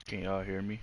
Can y'all hear me?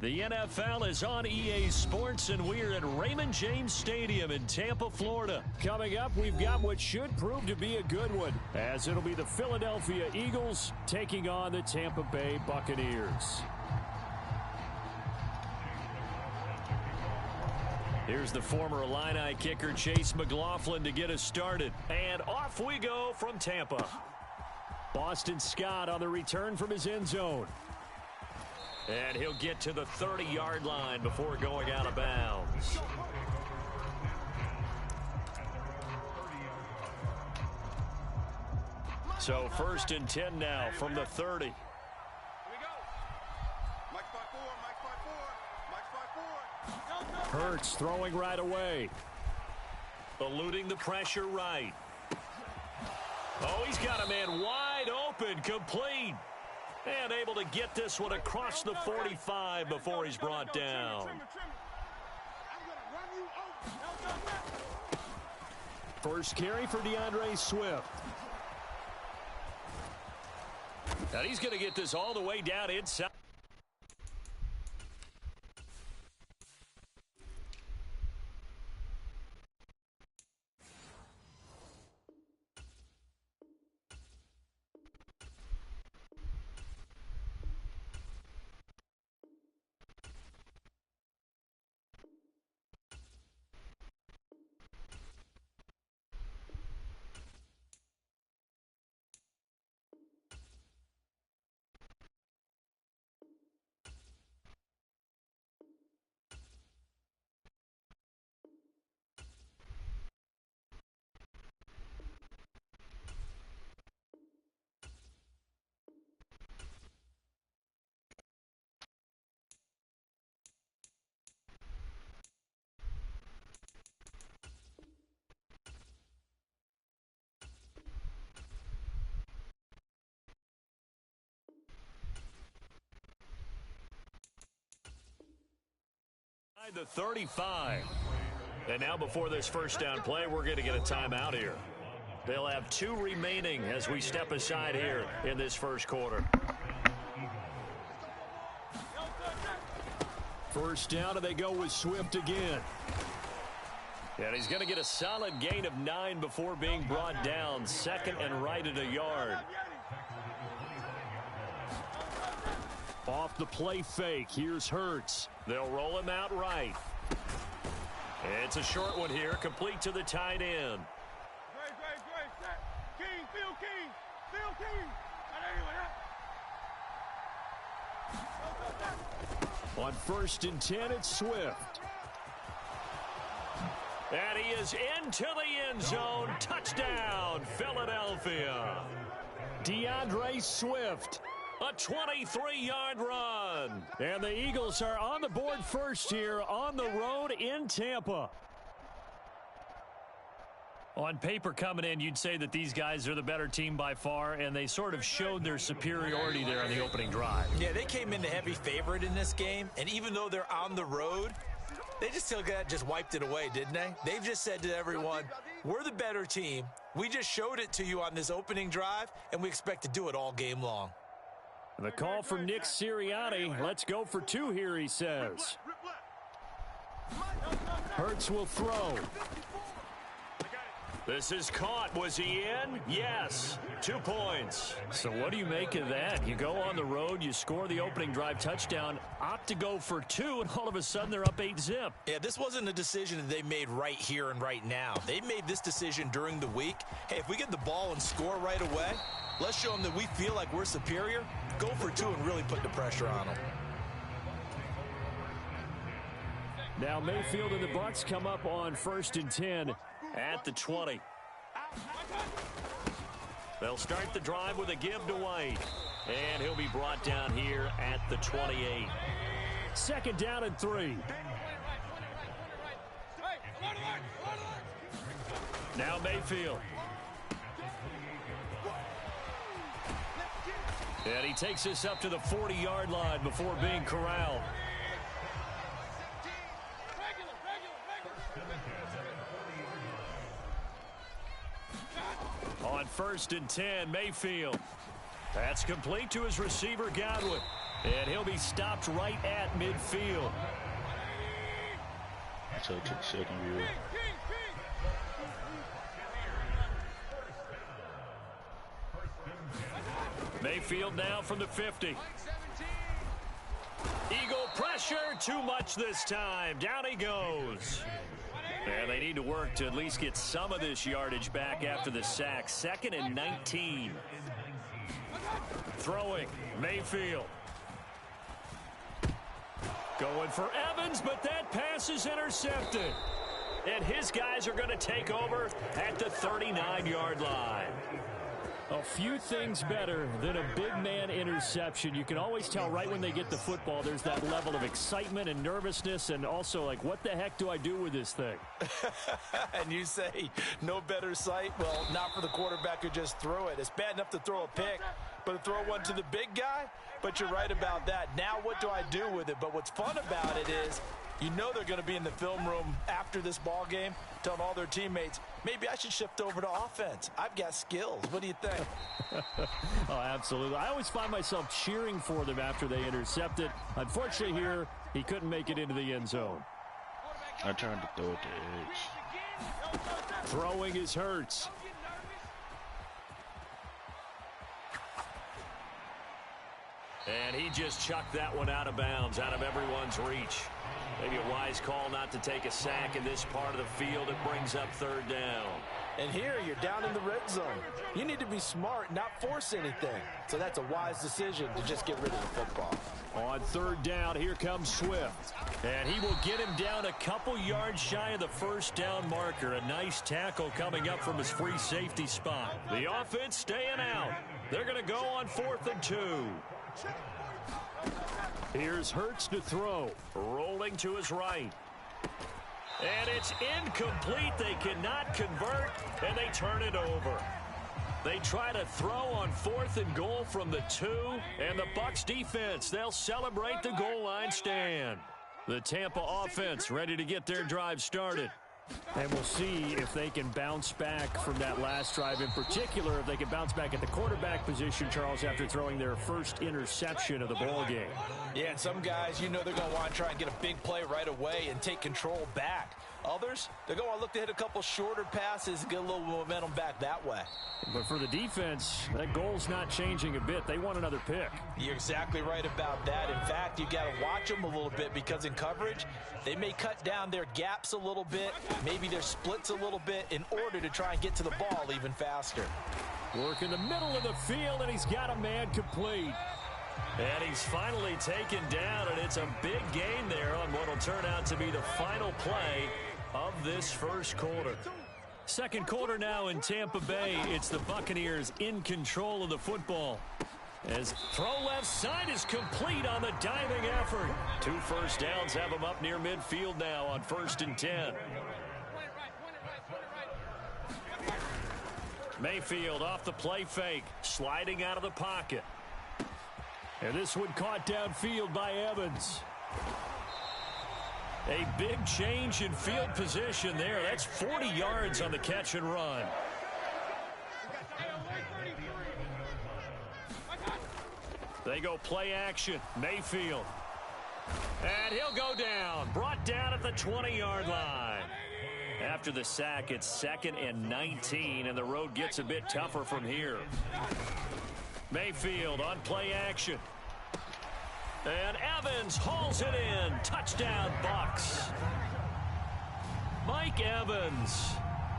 The NFL is on EA Sports, and we're at Raymond James Stadium in Tampa, Florida. Coming up, we've got what should prove to be a good one, as it'll be the Philadelphia Eagles taking on the Tampa Bay Buccaneers. Here's the former Illini kicker Chase McLaughlin to get us started. And off we go from Tampa. Boston Scott on the return from his end zone. And he'll get to the 30-yard line before going out of bounds. So 1st and 10 now from the 30. Here we go. Mike 5-4, Mike 5-4, Mike 5-4. Hurts throwing right away. Eluding the pressure right. Oh, he's got a man wide open, complete. And able to get this one across the 45 before he's brought down. First carry for DeAndre Swift. And he's going to get this all the way down inside. The 35. And now before this first down play, we're going to get a timeout here. They'll have 2 remaining as we step aside here in this first quarter. First down, and they go with Swift again. And he's going to get a solid gain of 9 before being brought down. 2nd and right at a yard. Off the play fake, here's Hurts. They'll roll him out right. It's a short one here, complete to the tight end. King, Phil King. On 1st and 10, it's Swift. And he is into the end zone. Touchdown, Philadelphia. DeAndre Swift. A 23-yard run. And the Eagles are on the board first here on the road in Tampa. On paper coming in, you'd say that these guys are the better team by far, and they sort of showed their superiority there on the opening drive. Yeah, they came in the heavy favorite in this game, and even though they're on the road, they just wiped it away, didn't they? They've just said to everyone, we're the better team. We just showed it to you on this opening drive, and we expect to do it all game long. The call from Nick Sirianni. Let's go for 2 here, he says. Hurts will throw. This is caught. Was he in? Yes. 2 points. So what do you make of that? You go on the road, you score the opening drive touchdown, opt to go for 2, and all of a sudden they're up 8-zip. Yeah, this wasn't a decision that they made right here and right now. They made this decision during the week. Hey, if we get the ball and score right away, let's show them that we feel like we're superior. Go for 2 and really put the pressure on them. Now Mayfield and the Bucs come up on 1st and 10 at the 20. They'll start the drive with a give to White. And he'll be brought down here at the 28. 2nd down and 3. Now Mayfield. And he takes this up to the 40-yard line before being corralled. On 1st and 10, Mayfield. That's complete to his receiver, Godwin. And he'll be stopped right at midfield. So it took 2nd view. Mayfield now from the 50. Eagle pressure, too much this time. Down he goes. And they need to work to at least get some of this yardage back after the sack. 2nd and 19. Throwing, Mayfield. Going for Evans, but that pass is intercepted. And his guys are going to take over at the 39-yard line. A few things better than a big man interception. You can always tell right when they get the football, there's that level of excitement and nervousness, and also like, what the heck do I do with this thing? And you say no better sight? Well, not for the quarterback who just threw it. It's bad enough to throw a pick, but to throw one to the big guy? But you're right about that. Now what do I do with it? But what's fun about it is, you know they're going to be in the film room after this ball game telling all their teammates, maybe I should shift over to offense. I've got skills. What do you think? Oh, absolutely. I always find myself cheering for them after they intercept it. Unfortunately here, he couldn't make it into the end zone. I tried to throw it to edge. Throwing is Hurts. And he just chucked that one out of bounds, out of everyone's reach. Maybe a wise call not to take a sack in this part of the field. It brings up third down. And here you're down in the red zone. You need to be smart, not force anything. So that's a wise decision to just get rid of the football. On third down, here comes Swift. And he will get him down a couple yards shy of the first down marker. A nice tackle coming up from his free safety spot. The offense staying out. They're going to go on 4th and 2. Here's Hurts to throw. Rolling to his right. And it's incomplete. They cannot convert, and they turn it over. They try to throw on 4th and goal from the 2, and the Bucs defense, they'll celebrate the goal line stand. The Tampa offense ready to get their drive started. And we'll see if they can bounce back from that last drive. In particular, if they can bounce back at the quarterback position, Charles, after throwing their first interception of the ball game. Yeah, and some guys, you know they're going to want to try and get a big play right away and take control back. Others, they're going to look to hit a couple shorter passes and get a little momentum back that way. But for the defense, that goal's not changing a bit. They want another pick. You're exactly right about that. In fact, you got to watch them a little bit because in coverage, they may cut down their gaps a little bit, maybe their splits a little bit in order to try and get to the ball even faster. Work in the middle of the field, and he's got a man complete. And he's finally taken down, and it's a big gain there on what will turn out to be the final play of this first quarter. Second quarter now in Tampa Bay. It's the Buccaneers in control of the football. As throw left side is complete on the diving effort. 2 first downs have him up near midfield now on 1st and 10. Mayfield off the play fake, sliding out of the pocket. And this one caught downfield by Evans. A big change in field position there. That's 40 yards on the catch and run. They go play action. Mayfield. And he'll go down. Brought down at the 20-yard line. After the sack, it's 2nd and 19, and the road gets a bit tougher from here. Mayfield on play action. And Evans hauls it in. Touchdown, Bucs. Mike Evans,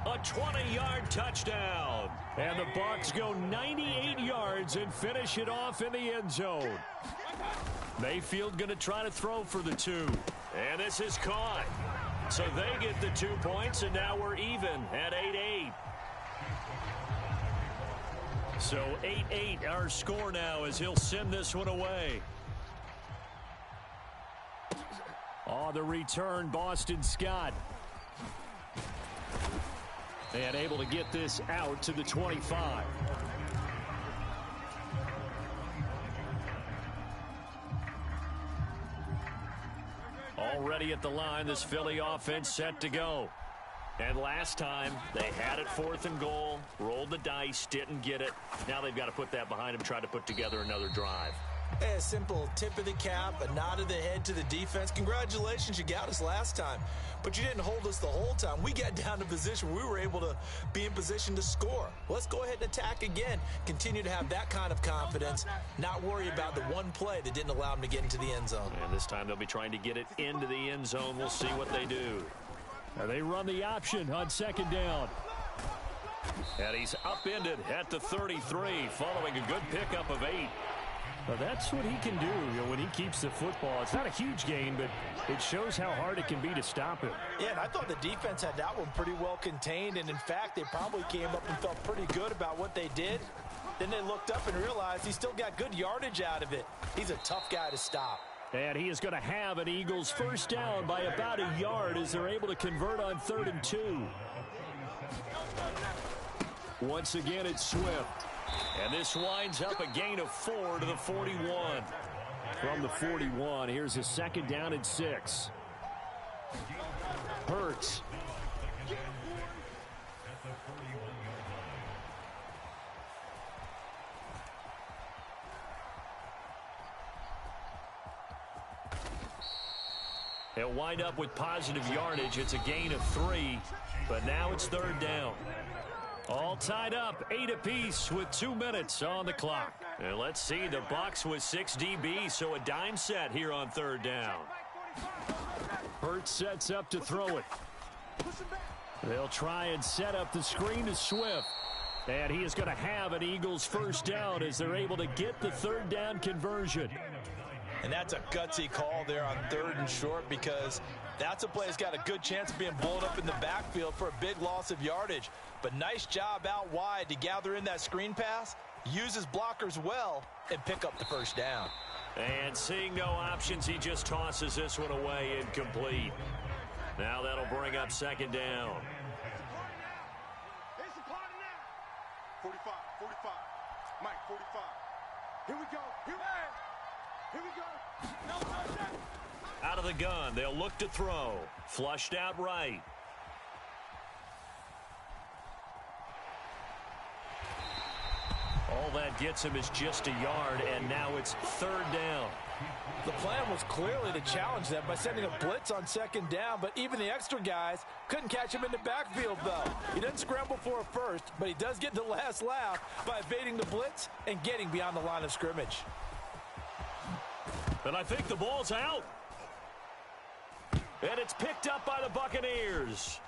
a 20-yard touchdown. And the Bucs go 98 yards and finish it off in the end zone. Mayfield going to try to throw for the 2. And this is caught. So they get the 2 points, and now we're even at 8-8. So 8-8 our score now as he'll send this one away. On the return, Boston Scott. And able to get this out to the 25. Already at the line, this Philly offense set to go. And last time, they had it 4th and goal, rolled the dice, didn't get it. Now they've got to put that behind them, try to put together another drive. A simple tip of the cap, a nod of the head to the defense. Congratulations, you got us last time. But you didn't hold us the whole time. We got down to position where we were able to be in position to score. Let's go ahead and attack again. Continue to have that kind of confidence. Not worry about the one play that didn't allow them to get into the end zone. And this time they'll be trying to get it into the end zone. We'll see what they do. Now they run the option on 2nd down. And he's upended at the 33 following a good pickup of 8. Well, that's what he can do, when he keeps the football. It's not a huge gain, but it shows how hard it can be to stop him. Yeah, and I thought the defense had that one pretty well contained, and in fact, they probably came up and felt pretty good about what they did. Then they looked up and realized he still got good yardage out of it. He's a tough guy to stop. And he is going to have an Eagles first down by about a yard as they're able to convert on 3rd and 2. Once again, it's Swift. And this winds up a gain of 4 to the 41. From the 41, here's a 2nd down and 6. Hurts. They'll wind up with positive yardage. It's a gain of 3, but now it's 3rd down. All tied up, 8 apiece with 2 minutes on the clock. And let's see, the Bucs with 6 DB, so a dime set here on 3rd down. Hurts sets up to throw it. They'll try and set up the screen to Swift. And he is going to have an Eagles first down as they're able to get the 3rd down conversion. And that's a gutsy call there on 3rd and short, because that's a play that's got a good chance of being blown up in the backfield for a big loss of yardage. But nice job out wide to gather in that screen pass, use his blockers well, and pick up the first down. And seeing no options, he just tosses this one away, incomplete. Now that'll bring up 2nd down. It's a party now. 45, 45. Mike, 45. Here we go. Here we go. No touchdown. Out of the gun, they'll look to throw. Flushed out right. All that gets him is just a yard, and now it's 3rd down. The plan was clearly to challenge them by sending a blitz on 2nd down, but even the extra guys couldn't catch him in the backfield, though. He doesn't scramble for a first, but he does get the last laugh by evading the blitz and getting beyond the line of scrimmage. And I think the ball's out. And it's picked up by the Buccaneers.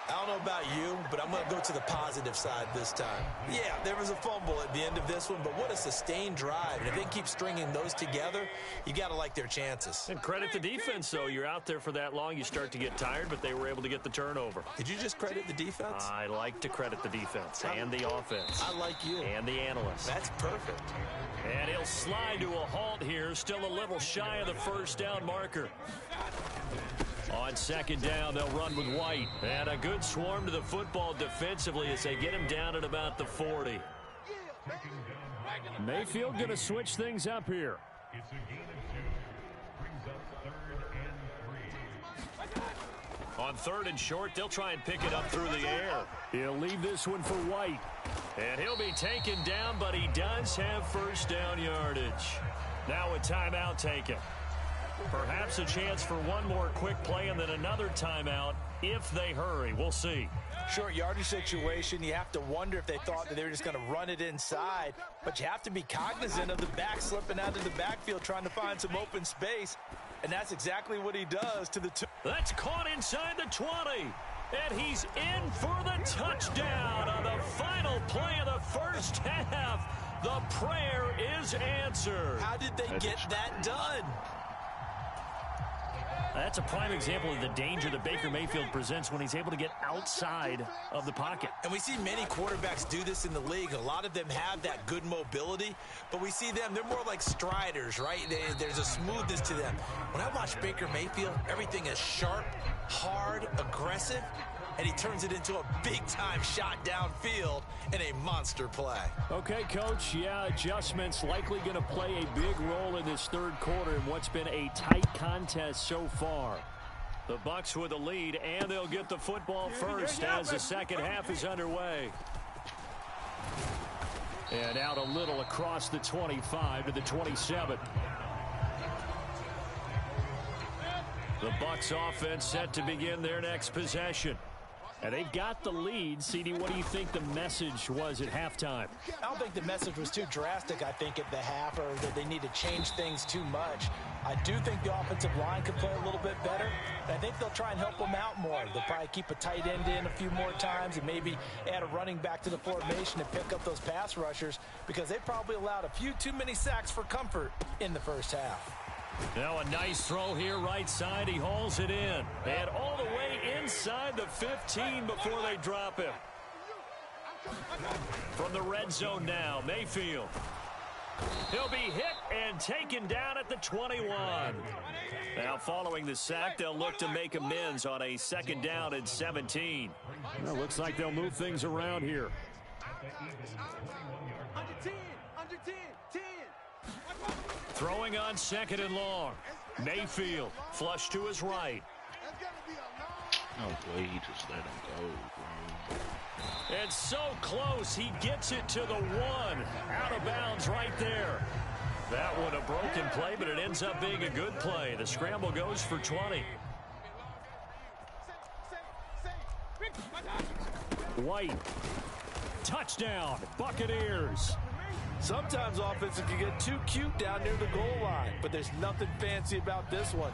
I don't know about you, but I'm going to go to the positive side this time. Yeah, there was a fumble at the end of this one, but what a sustained drive. And if they keep stringing those together, you got to like their chances. And credit the defense, though. You're out there for that long, you start to get tired, but they were able to get the turnover. Did you just credit the defense? I like to credit the defense and the offense. I like you. And the analysts. That's perfect. And he'll slide to a halt here, still a little shy of the first down marker. On 2nd down, they'll run with White. And a good swarm to the football defensively as they get him down at about the 40. Mayfield going to switch things up here. It's a gain of 2. Brings up 3rd and 3. On 3rd and short, they'll try and pick it up through the air. He'll leave this one for White. And he'll be taken down, but he does have first down yardage. Now a timeout taken. Perhaps a chance for one more quick play and then another timeout if they hurry. We'll see. Short yardage situation, you have to wonder if they thought that they were just going to run it inside. But you have to be cognizant of the back slipping out of the backfield trying to find some open space. And that's exactly what he does to the two. That's caught inside the 20. And he's in for the touchdown on the final play of the first half. The prayer is answered. How did they get that done? That's a prime example of the danger that Baker Mayfield presents when he's able to get outside of the pocket. And we see many quarterbacks do this in the league. A lot of them have that good mobility, but we see them, they're more like striders, right? There's a smoothness to them. When I watch Baker Mayfield, everything is sharp, hard, aggressive, and he turns it into a big-time shot downfield in a monster play. Okay, Coach, yeah, adjustments likely going to play a big role in this 3rd quarter in what's been a tight contest so far. The Bucs with the lead, and they'll get the football first as the second half is underway. And out a little across the 25 to the 27. The Bucs offense set to begin their next possession. And they've got the lead. CD, what do you think the message was at halftime? I don't think the message was too drastic, I think, at the half, or that they need to change things too much. I do think the offensive line could play a little bit better. And I think they'll try and help them out more. They'll probably keep a tight end in a few more times and maybe add a running back to the formation and pick up those pass rushers, because they probably allowed a few too many sacks for comfort in the first half. Now a nice throw here right side. He hauls it in. And all the way inside the 15 before they drop him. From the red zone now, Mayfield. He'll be hit and taken down at the 21. Now following the sack, they'll look to make amends on a 2nd down and 17. Well, looks like they'll move things around here. Under 10, 10. Throwing on 2nd and long. Mayfield, flush to his right. No way, he just let him go, bro. It's so close, he gets it to the 1. Out of bounds right there. That one a broken play, but it ends up being a good play. The scramble goes for 20. White. Touchdown, Buccaneers. Sometimes offenses can get too cute down near the goal line, but there's nothing fancy about this one.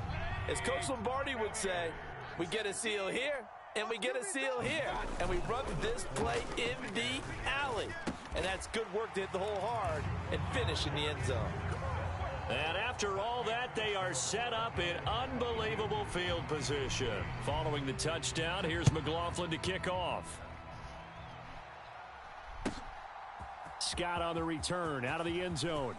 As Coach Lombardi would say, we get a seal here, and we get a seal here, and we run this play in the alley. And that's good work to hit the hole hard and finish in the end zone. And after all that, they are set up in unbelievable field position. Following the touchdown, here's McLaughlin to kick off. Scott on the return out of the end zone.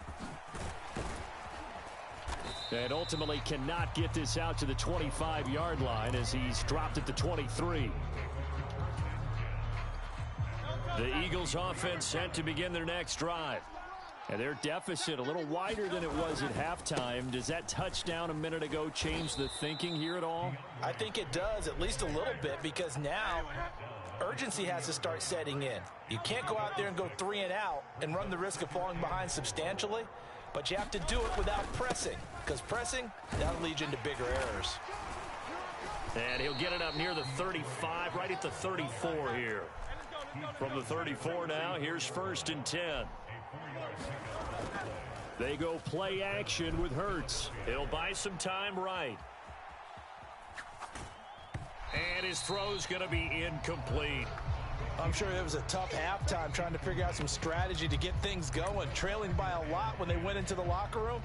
And ultimately cannot get this out to the 25-yard line as he's dropped at the 23. The Eagles offense set to begin their next drive. And their deficit a little wider than it was at halftime. Does that touchdown a minute ago change the thinking here at all? I think it does, at least a little bit, because now urgency has to start setting in. You can't go out there and go 3 and out and run the risk of falling behind substantially, but you have to do it without pressing, because pressing, that'll lead you into bigger errors. And he'll get it up near the 35, right at the 34 here. From the 34 now, here's 1st and 10. They go play action with Hurts. He'll buy some time right. And his throw's going to be incomplete. I'm sure it was a tough halftime trying to figure out some strategy to get things going, trailing by a lot when they went into the locker room.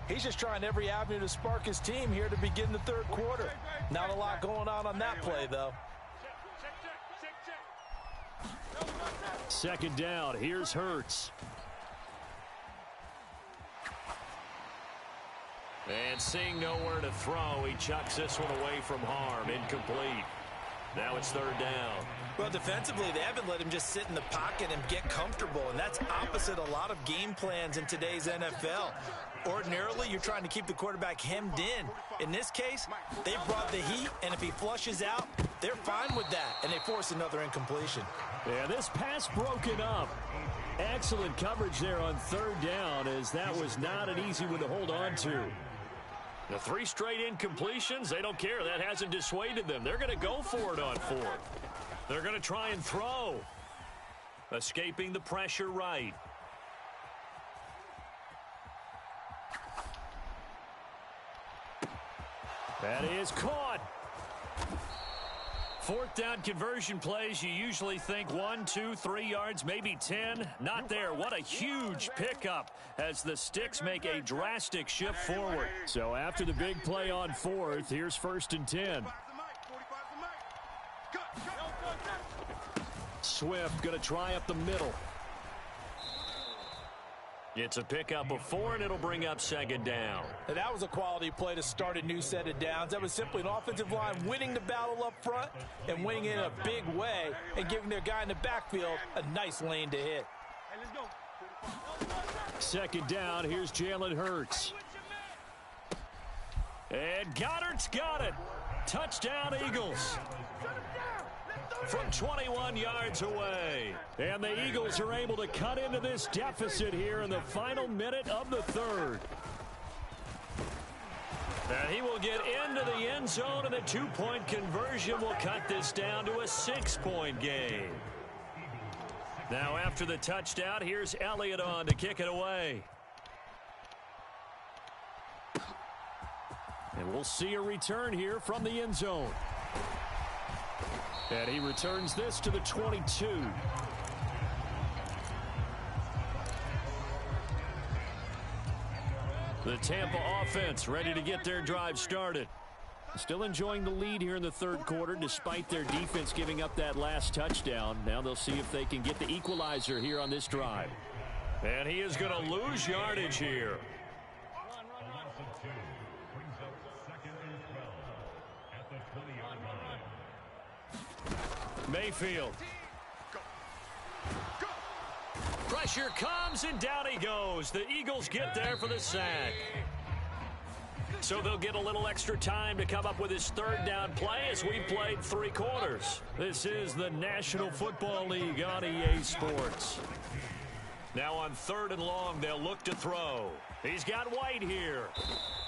He's just trying every avenue to spark his team here to begin the 3rd quarter. Not a lot going on that play, though. 2nd down. Here's Hurts. And seeing nowhere to throw, he chucks this one away from harm. Incomplete. Now it's 3rd down. Well, defensively, they haven't let him just sit in the pocket and get comfortable, and that's opposite a lot of game plans in today's NFL. Ordinarily, you're trying to keep the quarterback hemmed in. In this case, they brought the heat, and if he flushes out, they're fine with that, and they force another incompletion. Yeah, this pass broken up. Excellent coverage there on 3rd down, as that was not an easy one to hold on to. The 3 straight incompletions, they don't care. That hasn't dissuaded them. They're going to go for it on 4th. They're going to try and throw. Escaping the pressure right. That is caught. 4th down conversion plays, you usually think 1, 2, 3 yards, maybe 10. Not there. What a huge pickup as the Sticks make a drastic shift forward. So after the big play on 4th, here's 1st and 10. Swift going to try up the middle. It's a pickup of 4, and it'll bring up 2nd down. And that was a quality play to start a new set of downs. That was simply an offensive line winning the battle up front and winning in a big way and giving their guy in the backfield a nice lane to hit. 2nd down, here's Jalen Hurts. And Goddard's got it. Touchdown, Eagles. From 21 yards away. And the Eagles are able to cut into this deficit here in the final minute of the 3rd. And he will get into the end zone, and the 2-point conversion will cut this down to a 6-point game. Now after the touchdown, here's Elliott on to kick it away. And we'll see a return here from the end zone. And he returns this to the 22. The Tampa offense ready to get their drive started. Still enjoying the lead here in the third quarter despite their defense giving up that last touchdown. Now they'll see if they can get the equalizer here on this drive. And he is going to lose yardage here. Mayfield. Pressure comes, and down he goes. The Eagles get there for the sack. So they'll get a little extra time to come up with his third down play as we played 3 quarters. This is the National Football League on EA Sports. Now on 3rd and long, they'll look to throw. He's got White here.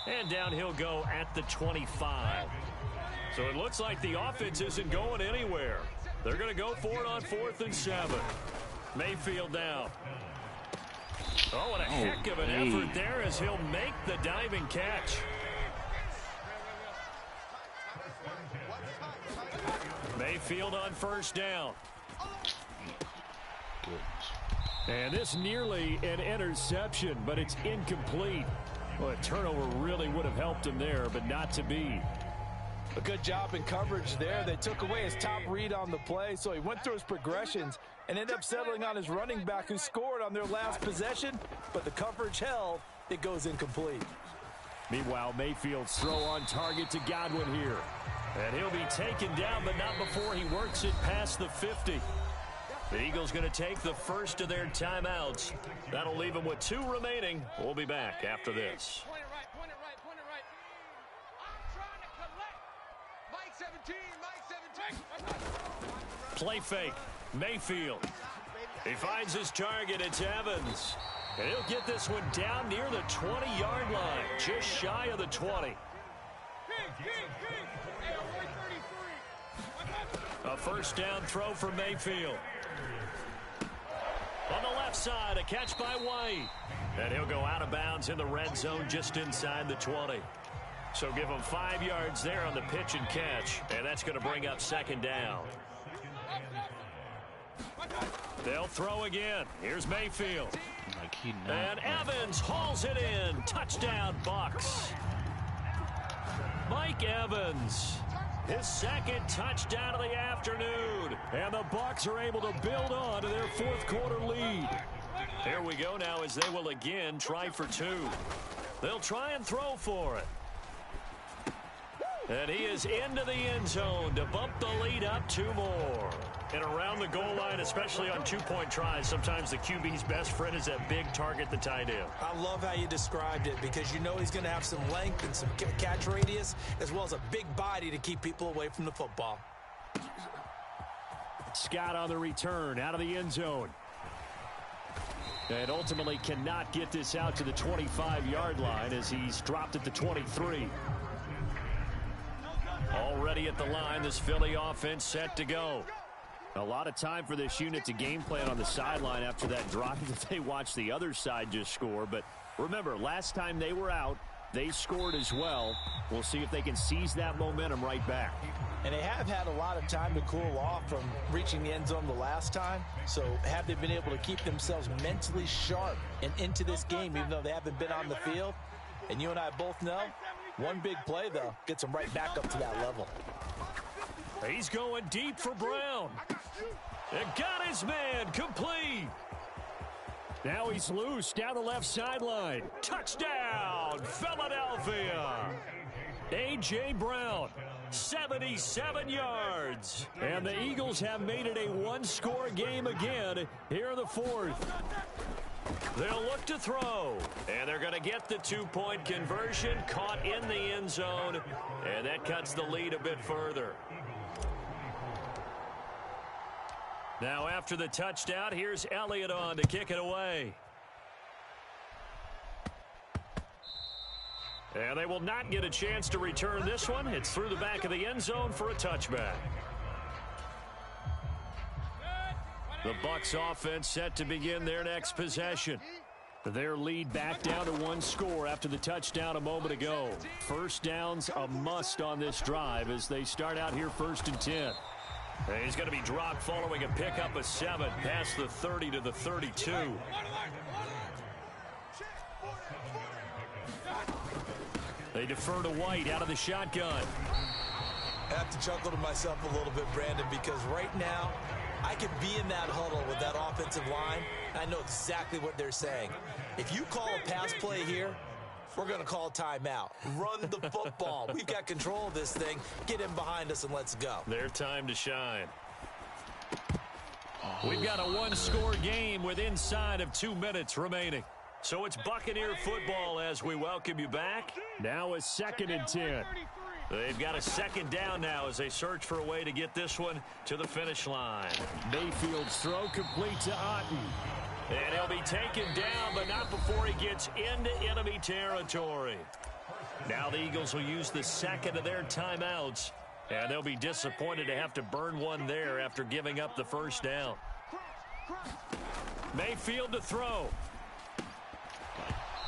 And down he'll go at the 25. So it looks like the offense isn't going anywhere. They're going to go for it on 4th and 7. Mayfield down. Oh, what a heck of an effort there as he'll make the diving catch. Mayfield on 1st down. And this nearly an interception, but it's incomplete. Well, a turnover really would have helped him there, but not to be. A good job in coverage there. They took away his top read on the play, so he went through his progressions and ended up settling on his running back who scored on their last possession, but the coverage held. It goes incomplete. Meanwhile, Mayfield's throw on target to Godwin here. And he'll be taken down, but not before he works it past the 50. The Eagles going to take the first of their timeouts. That'll leave them with 2 remaining. We'll be back after this. Point it right, point it right, point it right. I'm trying to collect. Mike 17, Mike 17. Play fake. Mayfield. He finds his target. It's Evans. And he'll get this one down near the 20-yard line. Just shy of the 20. A first down throw for Mayfield. On the left side, a catch by White. And he'll go out of bounds in the red zone just inside the 20. So give him 5 yards there on the pitch and catch. And that's going to bring up 2nd down. They'll throw again. Here's Mayfield. And Evans hauls it in. Touchdown, Bucs. Mike Evans. His 2nd touchdown of the afternoon. And the Bucs are able to build on to their 4th quarter lead. Here we go now as they will again try for 2. They'll try and throw for it. And he is into the end zone to bump the lead up 2 more. And around the goal line, especially on 2-point tries, sometimes the QB's best friend is that big target, the tight end. I love how you described it because you know he's going to have some length and some catch radius as well as a big body to keep people away from the football. Scott on the return out of the end zone. And ultimately cannot get this out to the 25-yard line as he's dropped at the 23. Already at the line, this Philly offense set to go. A lot of time for this unit to game plan on the sideline after that drive that they watched the other side just score. But remember, last time they were out, they scored as well. We'll see if they can seize that momentum right back. And they have had a lot of time to cool off from reaching the end zone the last time. So have they been able to keep themselves mentally sharp and into this game even though they haven't been on the field? And you and I both know, one big play, though, gets them right back up to that level. He's going deep for Brown. And got his man complete. Now he's loose down the left sideline. Touchdown, Philadelphia. A.J. Brown, 77 yards. And the Eagles have made it a 1-score game again here in the 4th. They'll look to throw. And they're going to get the 2-point conversion. Caught in the end zone. And that cuts the lead a bit further. Now after the touchdown, here's Elliott on to kick it away. And they will not get a chance to return this one. It's through the back of the end zone for a touchback. The Bucs offense set to begin their next possession. Their lead back down to 1 score after the touchdown a moment ago. First down's a must on this drive as they start out here 1st and 10. And he's going to be dropped following a pickup of 7 past the 30 to the 32. They defer to White out of the shotgun. I have to chuckle to myself a little bit, Brandon, because right now I could be in that huddle with that offensive line. I know exactly what they're saying. If you call a pass play here, we're going to call timeout. Run the football. We've got control of this thing. Get in behind us and let's go. Their time to shine. We've got a one-score game with inside of 2 minutes remaining. So it's Buccaneer football as we welcome you back. Now a 2nd and 10. They've got a second down now as they search for a way to get this one to the finish line. Mayfield's throw complete to Otten. And he'll be taken down, but not before he gets into enemy territory. Now the Eagles will use the second of their timeouts, and they'll be disappointed to have to burn one there after giving up the first down. Mayfield to throw.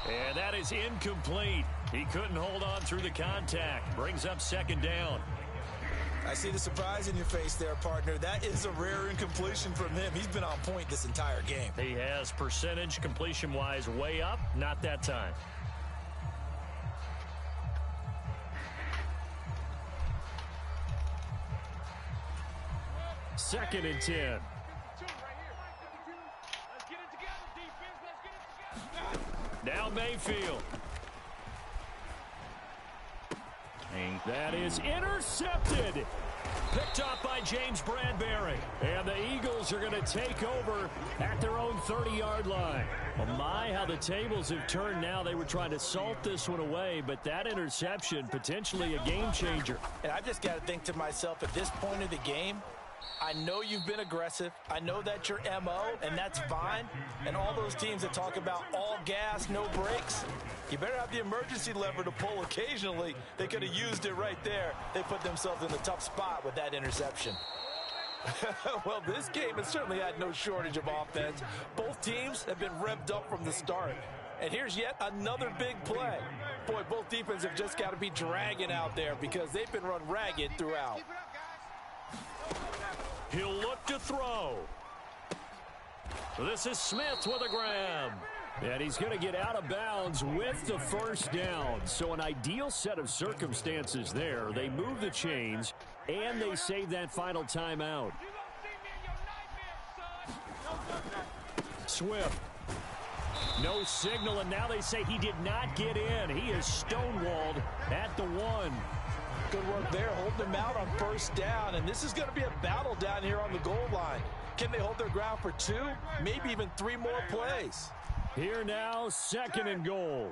And that is incomplete. He couldn't hold on through the contact. Brings up second down. I see the surprise in your face there, partner. That is a rare incompletion from him. He's been on point this entire game. He has percentage completion-wise way up. Not that time. Second and 10. Now Mayfield. That is intercepted. Picked up by James Bradbury. And the Eagles are going to take over at their own 30-yard line. Oh my, how the tables have turned now. They were trying to salt this one away, but that interception, potentially a game changer. And I've just got to think to myself, at this point of the game, I know you've been aggressive. I know that's your MO, and that's fine. And all those teams that talk about all gas, no brakes, you better have the emergency lever to pull occasionally. They could have used it right there. They put themselves in a tough spot with that interception. Well, this game has certainly had no shortage of offense. Both teams have been revved up from the start. And here's yet another big play. Boy, both defenses have just got to be dragging out there because they've been run ragged throughout. He'll look to throw. This is Smith with a grab. And he's going to get out of bounds with the first down. So an ideal set of circumstances there. They move the chains, and they save that final timeout. Swift. No signal, and now they say he did not get in. He is stonewalled at the 1. Good work there, holding them out on first down, and this is going to be a battle down here on the goal line. Can they hold their ground for 2, maybe even 3 more plays? Here now, 2nd and goal.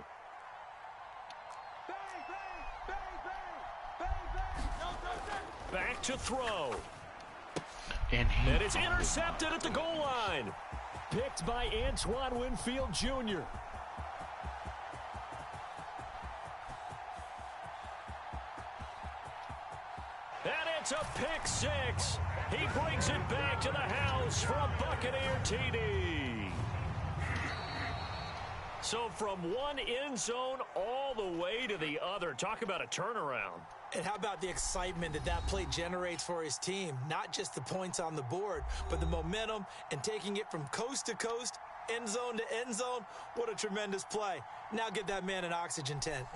Back to throw. And it's intercepted at the goal line. Picked by Antoine Winfield Jr. And it's a pick 6. He brings it back to the house for a Buccaneer TD. So from one end zone all the way to the other. Talk about a turnaround. And how about the excitement that that play generates for his team? Not just the points on the board, but the momentum and taking it from coast to coast, end zone to end zone. What a tremendous play. Now get that man an oxygen tent.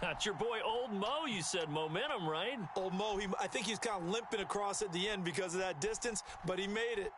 That's your boy Old Mo. You said momentum, right? Old Mo, I think he's kind of limping across at the end because of that distance, but he made it.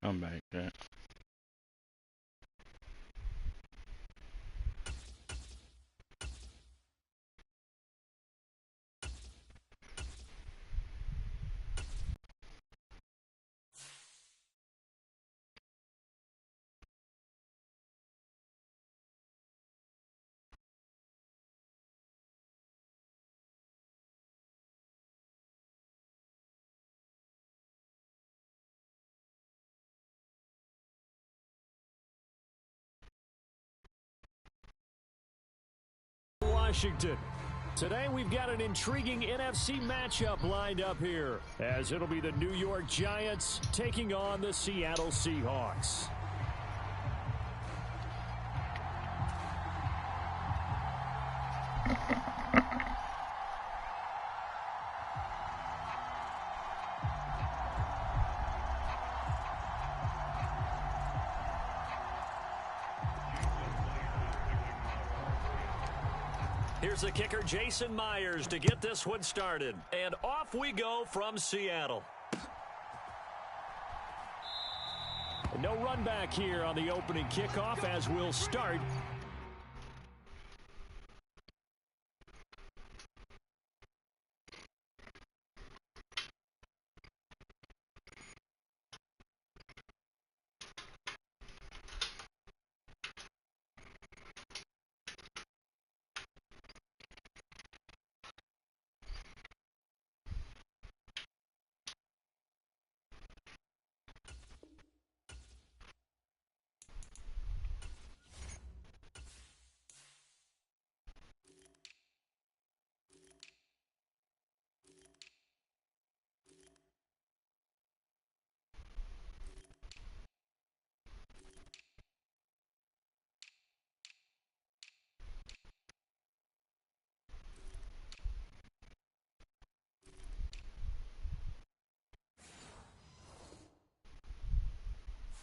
comeback, Jack. Washington. Today we've got an intriguing NFC matchup lined up here, as it'll be the New York Giants taking on the Seattle Seahawks. Here's the kicker, Jason Myers, to get this one started. And off we go from Seattle. No run back here on the opening kickoff as we'll start.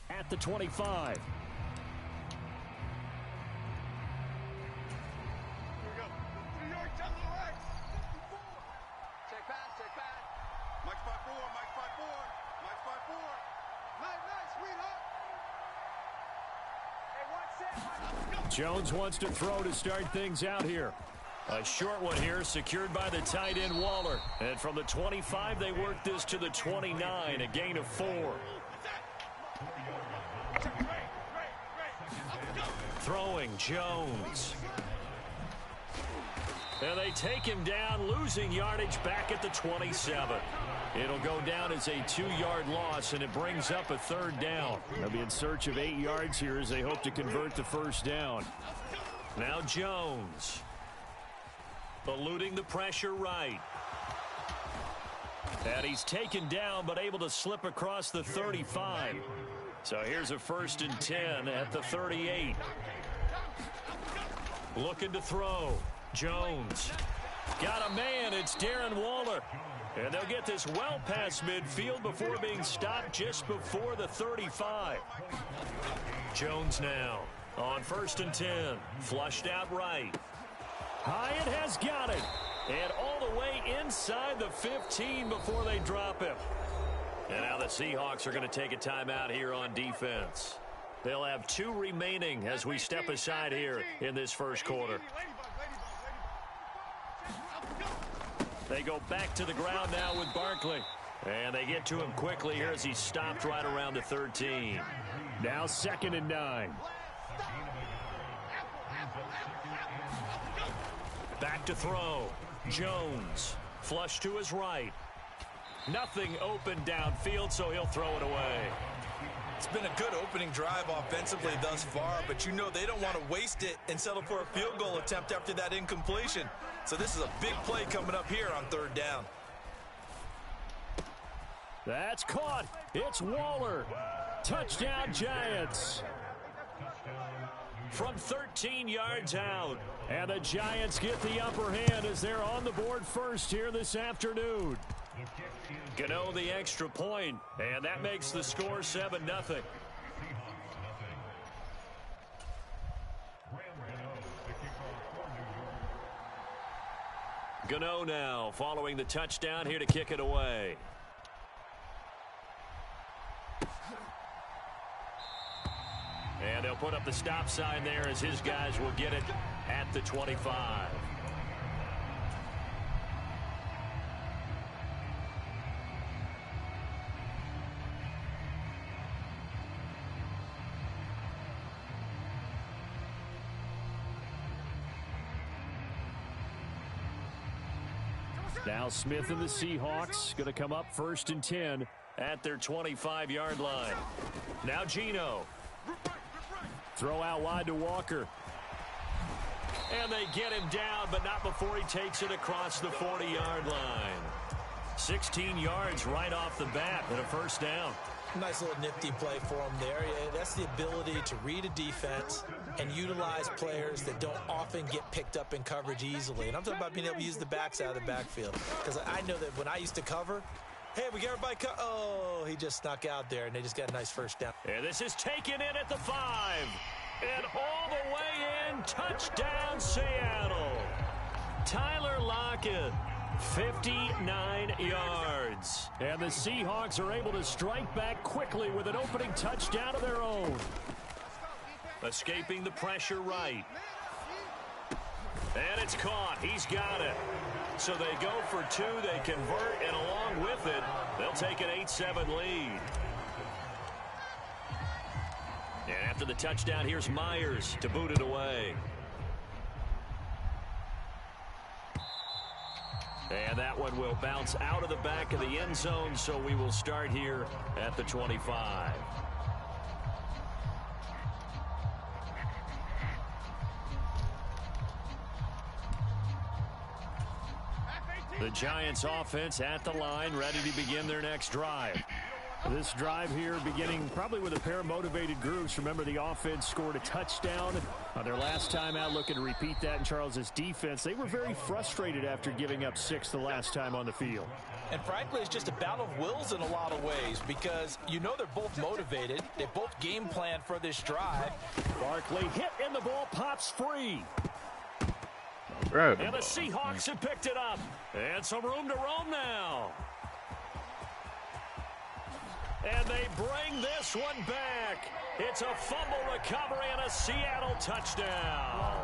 At the 25. Here we go. 3 yards down the legs. Check back. Mike spot 4. Nice, sweetheart. Hey, watch that. Jones wants to throw to start things out here. A short one here, secured by the tight end Waller. And from the 25, they work this to the 29, a gain of 4. Throwing Jones. And they take him down, losing yardage back at the 27. It'll go down as a 2-yard loss, and it brings up a 3rd down. They'll be in search of 8 yards here as they hope to convert the 1st down. Now Jones. Eluding the pressure right. And he's taken down, but able to slip across the 35. So here's a 1st and 10 at the 38. Looking to throw. Jones. Got a man. It's Darren Waller. And they'll get this well past midfield before being stopped just before the 35. Jones now on 1st and 10. Flushed out right. Hyatt has got it. And all the way inside the 15 before they drop him. And now the Seahawks are going to take a timeout here on defense. They'll have 2 remaining as we step aside here in this 1st quarter. They go back to the ground now with Barkley. And they get to him quickly here as he's stopped right around the 13. Now 2nd and 9. Back to throw. Jones. Flush to his right. Nothing open downfield, so he'll throw it away. It's been a good opening drive offensively thus far, but you know they don't want to waste it and settle for a field goal attempt after that incompletion. So this is a big play coming up here on 3rd down. That's caught. It's Waller. Touchdown, Giants. From 13 yards out. And the Giants get the upper hand as they're on the board first here this afternoon. Gano the extra point, and that makes the score 7-0. Gano now following the touchdown here to kick it away. And they'll put up the stop sign there as his guys will get it at the 25. Now Smith and the Seahawks going to come up 1st and 10 at their 25-yard line. Now Geno. Throw out wide to Walker. And they get him down, but not before he takes it across the 40-yard line. 16 yards right off the bat and a first down. Nice little nifty play for him there. Yeah, that's the ability to read a defense and utilize players that don't often get picked up in coverage easily. And I'm talking about being able to use the backs out of the backfield. Because I know that when I used to cover, hey, we get everybody oh, he just snuck out there, and they just got a nice first down. And this is taken in at the 5. And all the way in, touchdown Seattle. Tyler Lockett. 59 yards. And the Seahawks are able to strike back quickly with an opening touchdown of their own. Escaping the pressure right. And it's caught. He's got it. So they go for 2. They convert, and along with it, they'll take an 8-7 lead. And after the touchdown, here's Myers to boot it away. And that one will bounce out of the back of the end zone, so we will start here at the 25. The Giants offense at the line, ready to begin their next drive. This drive here beginning probably with a pair of motivated groups. Remember, the offense scored a touchdown on their last time out, looking to repeat that in Charles's defense. They were very frustrated after giving up 6 the last time on the field. And frankly, it's just a battle of wills in a lot of ways because you know they're both motivated. They both game plan for this drive. Barkley hit and the ball pops free. And the Seahawks have picked it up. And some room to roam now. And they bring this one back. It's a fumble recovery and a Seattle touchdown.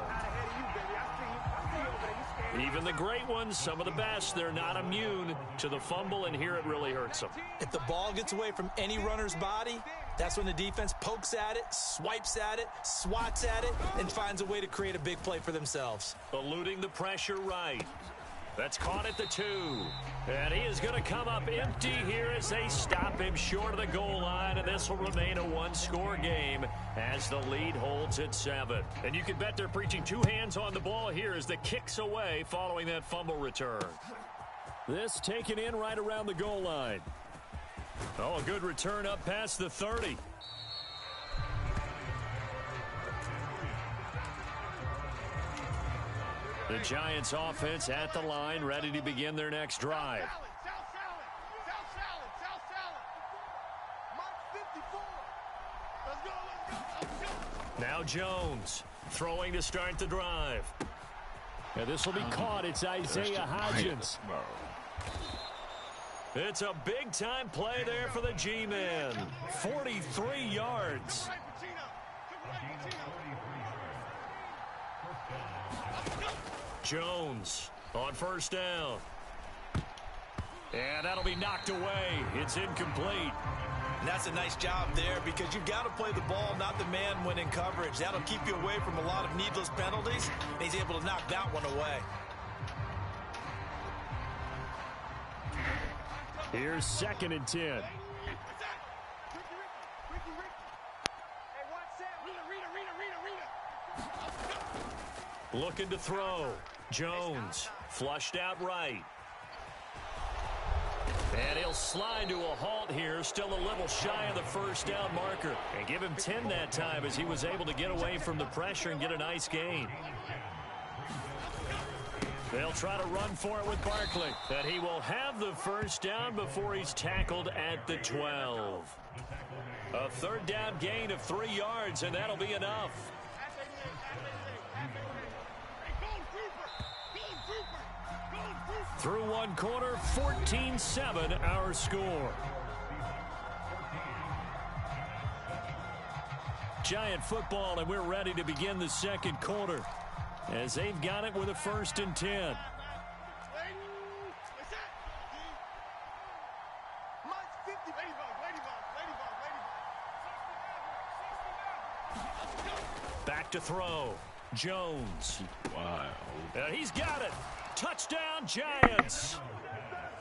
Even the great ones, some of the best, they're not immune to the fumble, and here it really hurts them. If the ball gets away from any runner's body, that's when the defense pokes at it, swipes at it, swats at it, and finds a way to create a big play for themselves. Eluding the pressure right. That's caught at the 2. And he is going to come up empty here as they stop him short of the goal line. And this will remain a one-score game as the lead holds at 7. And you can bet they're preaching 2 hands on the ball here as the kick's away following that fumble return. This taken in right around the goal line. Oh, a good return up past the 30. The Giants offense at the line, ready to begin their next drive. Now Jones throwing to start the drive. And this will be caught. It's Isaiah Hodgins. It's a big-time play there for the G-Men. 43 yards. Jones on first down. And that'll be knocked away. It's incomplete. And that's a nice job there because you've got to play the ball, not the man when in coverage. That'll keep you away from a lot of needless penalties. And he's able to knock that one away. Here's 2nd and 10. Looking to throw. Jones flushed out right. And he'll slide to a halt here, still a little shy of the first down marker. And give him 10 that time as he was able to get away from the pressure and get a nice gain. They'll try to run for it with Barkley. And he will have the first down before he's tackled at the 12. A 3rd down gain of 3 yards, and that'll be enough. Through one quarter, 14-7 our score. Giant football, and we're ready to begin the second quarter as they've got it with a 1st and 10. Back to throw. Jones. Wow. And he's got it. Touchdown, Giants.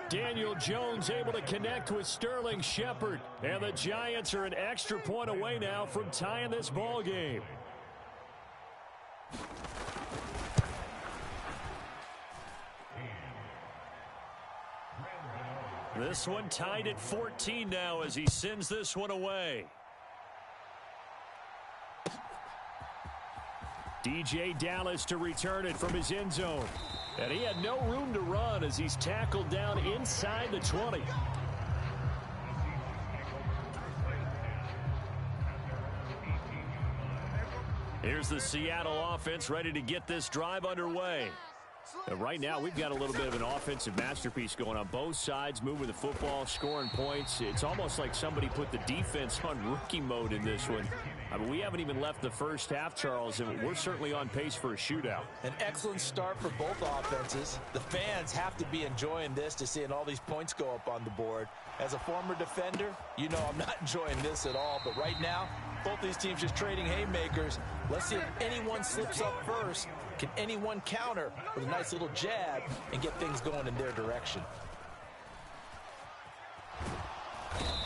Daniel Jones able to connect with Sterling Shepard. And the Giants are an extra point away now from tying this ball game. This one tied at 14 now as he sends this one away. DJ Dallas to return it from his end zone. And he had no room to run as he's tackled down inside the 20. Here's the Seattle offense ready to get this drive underway. Right now, we've got a little bit of an offensive masterpiece going on both sides, moving the football, scoring points. It's almost like somebody put the defense on rookie mode in this one. I mean, we haven't even left the first half, Charles, and we're certainly on pace for a shootout. An excellent start for both offenses. The fans have to be enjoying this to seeing all these points go up on the board. As a former defender, you know I'm not enjoying this at all. But right now, both these teams just trading haymakers. Let's see if anyone slips up first. Can anyone counter with a nice little jab and get things going in their direction?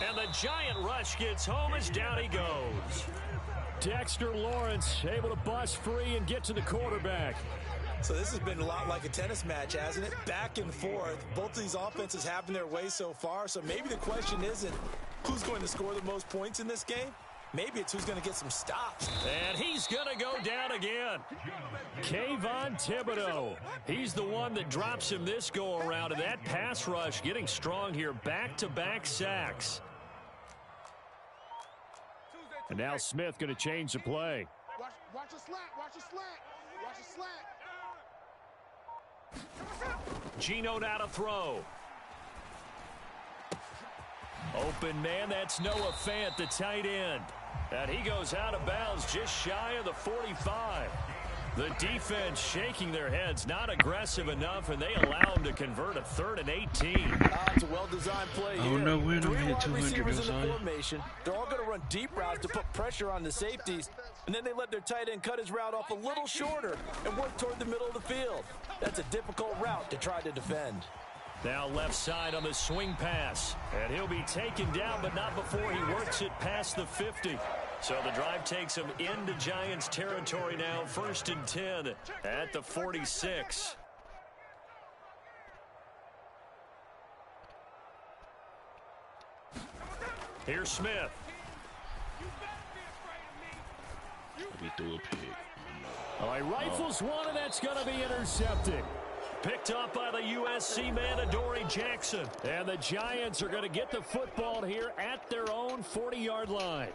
And the Giant rush gets home as down he goes. Dexter Lawrence able to bust free and get to the quarterback. So this has been a lot like a tennis match, hasn't it? Back and forth. Both of these offenses having their way so far. So maybe the question isn't who's going to score the most points in this game. Maybe it's who's going to get some stops. And he's going to go down again. Kayvon Thibodeau. He's the one that drops him this go-around. And that pass rush getting strong here. Back-to-back sacks. And now Smith going to change the play. Watch a slant. Watch a slant. Watch a slant. Geno now to throw. Open man, that's Noah Fant, the tight end. And he goes out of bounds just shy of the 45. The defense shaking their heads, not aggressive enough, and they allow him to convert a 3rd and 18. It's a well-designed play here. Oh, no, we're not 3 hit wide 200, receivers in the Josiah. formation. They're all going to run deep routes to put pressure on the safeties, and then they let their tight end cut his route off a little shorter and work toward the middle of the field. That's a difficult route to try to defend. Now left side on the swing pass. And he'll be taken down, but not before he works it past the 50. So the drive takes him into Giants territory now. 1st and 10 at the 46. Here's Smith. He threw a pick. All right, rifles one, and that's going to be intercepted. Picked up by the USC man, Adoree Jackson. And the Giants are going to get the football here at their own 40-yard line.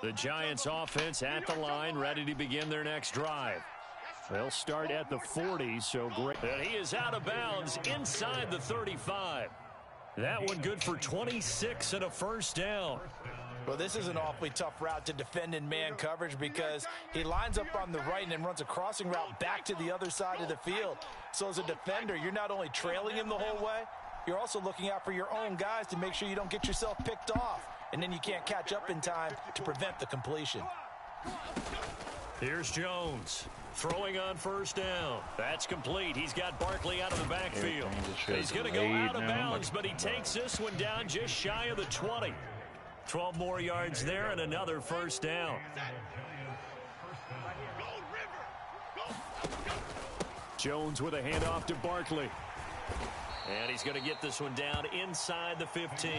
The Giants offense at the line, ready to begin their next drive. They'll start at the 40, so great. And he is out of bounds inside the 35. That one good for 26 and a 1st down. Well, this is an awfully tough route to defend in man coverage because he lines up on the right and then runs a crossing route back to the other side of the field. So as a defender, you're not only trailing him the whole way, you're also looking out for your own guys to make sure you don't get yourself picked off. And then you can't catch up in time to prevent the completion. Here's Jones. Throwing on 1st down. That's complete. He's got Barkley out of the backfield. He's going to go out of bounds, but he takes this one down just shy of the 20. 12 more yards there and another 1st down. Jones with a handoff to Barkley. And he's going to get this one down inside the 15.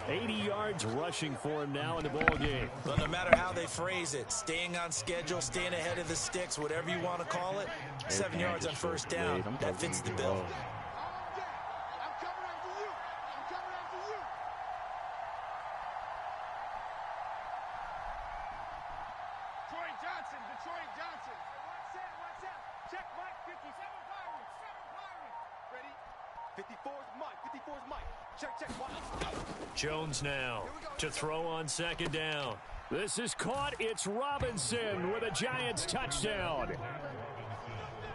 80 yards rushing for him now in the ball game. Well, no matter how they phrase it, staying on schedule, staying ahead of the sticks, whatever you want to call it, 7 yards on 1st down, that fits the bill. Check, Mike. 57 firing. 7 firing. Ready? 54's Mike. 54's Mike. Check, check. Mike. Jones now to throw on second down. This is caught. It's Robinson with a Giants touchdown.